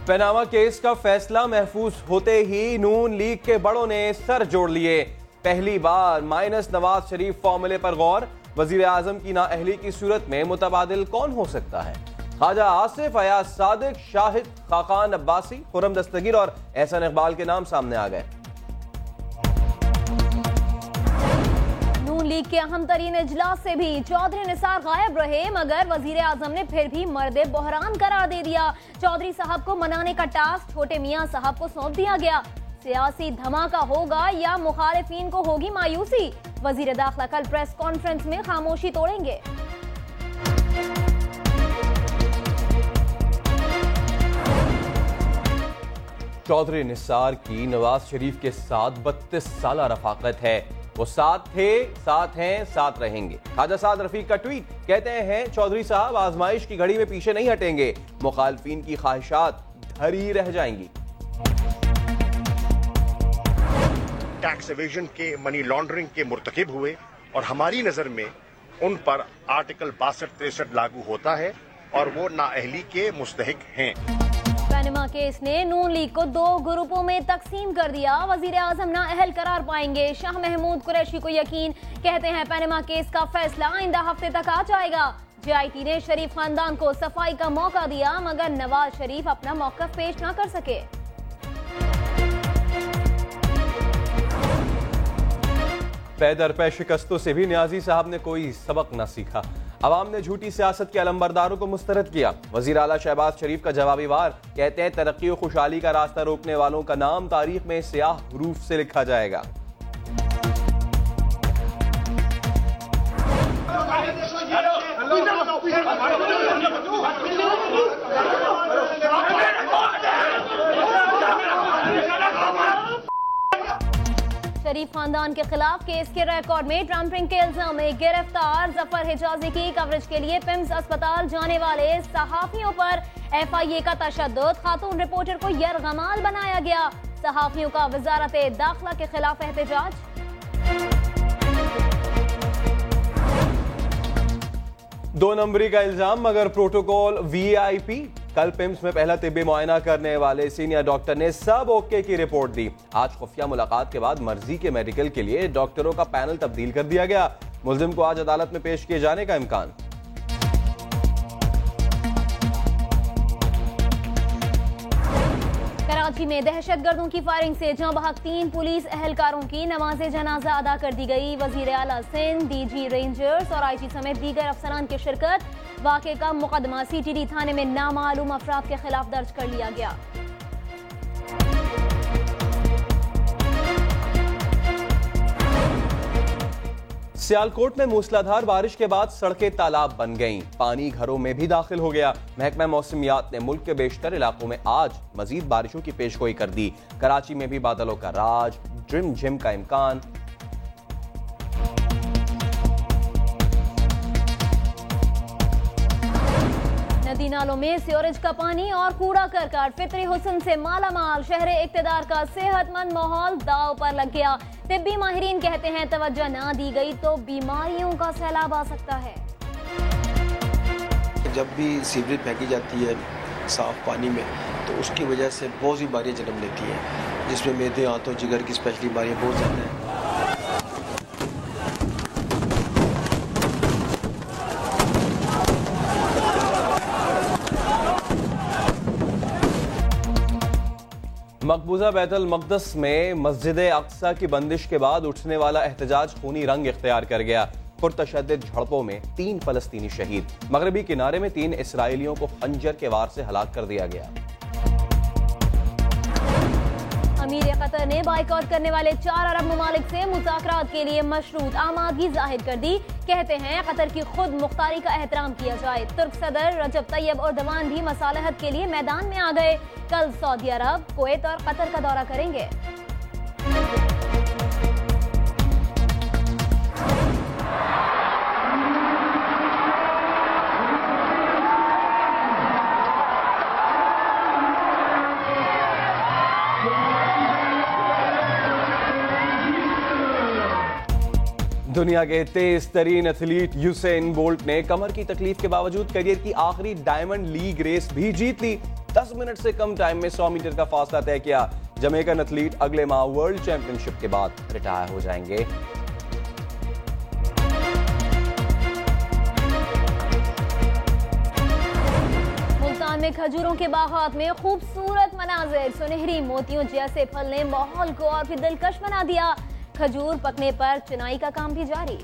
Panama case का फैसला महफूज होते ही नून लीग के बड़ों ने सर जोड़ लिए। पहली बार माइनस नवाज शरीफ फॉर्मूले पर गौर। वजीर आजम की नाअहली की सूरत में मुतबादिल कौन हो सकता है? ख्वाजा आसिफ, अयाज सादिक, शाहिद खाकान अब्बासी, खुरम दस्तगीर और एहसन इकबाल के नाम सामने आ गए। नून लीग के अहम तरीन इजलास से भी चौधरी निसार गायब रहे, मगर वजीर आजम ने फिर भी मर्दे बहरान करार दे दिया। चौधरी साहब को मनाने का टास्क छोटे मियां साहब को सौंप दिया गया। सियासी धमाका होगा या मुखालिफिन को होगी मायूसी? वजीर दाखिला कल प्रेस कॉन्फ्रेंस में खामोशी तोड़ेंगे। चौधरी निसार की नवाज शरीफ के साथ 32 साल रफाकत है। वो साथ थे, साथ हैं, साथ रहेंगे। ख्वाजा साद रफीक का ट्वीट, कहते हैं चौधरी साहब आजमाइश की घड़ी में पीछे नहीं हटेंगे, मुखालिफिन की ख्वाहिशात धरी रह जाएंगी। टैक्स एवेजन के, मनी लॉन्ड्रिंग के मुर्तकिब हुए और हमारी नजर में उन पर आर्टिकल 62-63 लागू होता है और वो नाअहली के मुस्तहिक हैं। पनामा केस ने नून लीग को 2 ग्रुपों में तकसीम कर दिया। वजीर आजम नाअहल करार पाएंगे। शाह महमूद कुरैशी को यकीन, कहते हैं पनामा केस का फैसला आइंदा हफ्ते तक आ जाएगा। JIT ने शरीफ खानदान को सफाई का मौका दिया, मगर नवाज शरीफ अपना मौक़िफ़ पेश न कर सके। पै दर पै शिकस्तों से भी न्याजी साहब ने कोई सबक न सीखा। अवाम ने झूठी सियासत के अलंबरदारों को मुस्तरद किया। वजीर आला शहबाज शरीफ का जवाबी वार, कहते हैं तरक्की और खुशहाली का रास्ता रोकने वालों का नाम तारीख में स्याह हरूफ से लिखा जाएगा। शरीफ खानदान के खिलाफ केस के रिकॉर्ड में ट्रम्पिंग के इल्जाम में गिरफ्तार जफर हिजाजी की कवरेज के लिए पिम्स अस्पताल जाने वाले सहाफियों पर FIA का तशद्दुद। खातून रिपोर्टर को यरगमाल बनाया गया। सहाफियों का वजारत दाखिला के खिलाफ एहतजाज। दो नंबरी का इल्जाम मगर प्रोटोकॉल VIP। कल पिम्स में पहला तिब्बी मुआयना करने वाले सीनियर डॉक्टर ने सब ओके की रिपोर्ट दी। आज खुफिया मुलाकात के बाद मर्जी के मेडिकल के लिए डॉक्टरों का पैनल तब्दील कर दिया गया। मुल्जिम को आज अदालत में पेश किए जाने का इम्कान। कराची में दहशतगर्दों की फायरिंग से जहां बहक 3 पुलिस एहलकारों की नमाज जनाजा अदा कर दी गई। वजीर आला सिंध, DG रेंजर्स और IG समेत दीगर अफसरान की शिरकत। वाक़े का मुकदमा CTD थाने में नामालूम अफराद के खिलाफ दर्ज कर लिया गया। सियालकोट में मूसलाधार बारिश के बाद सड़कें तालाब बन गईं। पानी घरों में भी दाखिल हो गया। महकमा मौसमियात ने मुल्क के बेशतर इलाकों में आज मजीद बारिशों की पेशगोई कर दी। कराची में भी बादलों का राज, झिम झिम का इम्कान। नदी नालों में सीवरेज का पानी और कूड़ा करकट फितरी हुस्न से मालामाल। शहरे इक्तदार का सेहतमंद माहौल दाव पर लग गया। तिब्बी माहिरीन कहते हैं तवज्जो ना दी गई तो बीमारियों का सैलाब आ सकता है। जब भी सीवरेज फेंकी जाती है साफ पानी में तो उसकी वजह से बहुत सी बीमारियाँ जन्म लेती हैं, जिसमें मैदे, आंतों, जिगर की स्पेशली बीमारियाँ बहुत ज़्यादा हैं। मकबूजा बैतुल मक़दस में मस्जिद अक्सा की बंदिश के बाद उठने वाला एहतजाज खूनी रंग इख्तियार कर गया। पुरतशद्दुद झड़पों में 3 फलस्तीनी शहीद। मगरबी किनारे में 3 इसराइलियों को खंजर के वार से हलाक कर दिया गया। अमीर कतर ने बाइकआउट करने वाले 4 अरब ममालिक से मुज़ाकरात के लिए मशरूत आमादगी जाहिर कर दी। कहते हैं कतर की खुद मुख्तारी का एहतराम किया जाए। तुर्क सदर रजब तैयब एर्दोगान भी मसालहत के लिए मैदान में आ गए। कल सऊदी अरब, कुवैत और कतर का दौरा करेंगे। दुनिया के तेज तरीन एथलीट यूसेन बोल्ट ने कमर की तकलीफ के बावजूद करियर की आखिरी डायमंड लीग रेस भी जीत ली। 10 मिनट से कम टाइम में 100 मीटर का फासला तय किया। जमैकन एथलीट अगले माह वर्ल्ड चैंपियनशिप के बाद रिटायर हो जाएंगे। मुल्तान में खजूरों के बागात में खूबसूरत मनाजिर, सुनहरी मोतियों जैसे फल ने माहौल को और भी दिलकश बना दिया। खजूर पकने पर चुनाई का काम भी जारी।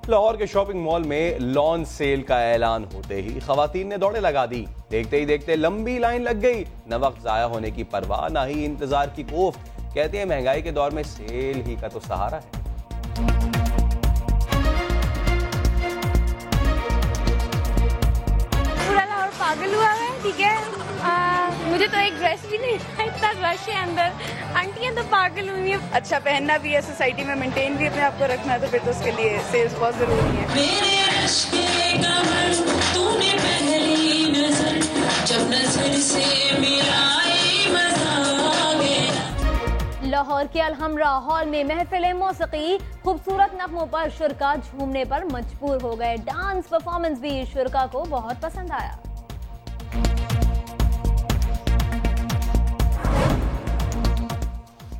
लाहौर के शॉपिंग मॉल में लॉन सेल का ऐलान होते ही खवातीन ने दौड़े लगा दी। देखते ही देखते लंबी लाइन लग गई। न वक्त जाया होने की परवाह, ना ही इंतजार की खौफ। कहते हैं महंगाई के दौर में सेल ही का तो सहारा है। पूरा लाहौर पागल हुआ है, ठीक है। मुझे तो एक ड्रेस भी नहीं, इतना रश है अंदर, आंटियां तो पागल हुई हैं। अच्छा पहनना भी है, सोसाइटी में मेंटेन भी अपने आप को रखना है, तो फिर तो उसके लिए सेल्स बहुत जरूरी है। लाहौर के अलहमरा हॉल में महफिल मौसीकी, खूबसूरत नगमों पर शुरका झूमने पर मजबूर हो गए। डांस परफॉर्मेंस भी शुरका को बहुत पसंद आया।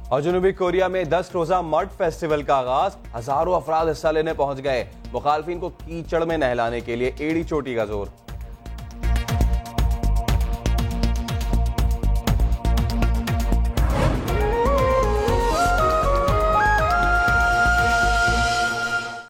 और जनूबी कोरिया में 10 रोजा मड फेस्टिवल का आगाज, हजारों अफराद हिस्सा लेने पहुंच गए। मुखालफिन को कीचड़ में नहलाने के लिए एड़ी चोटी का जोर।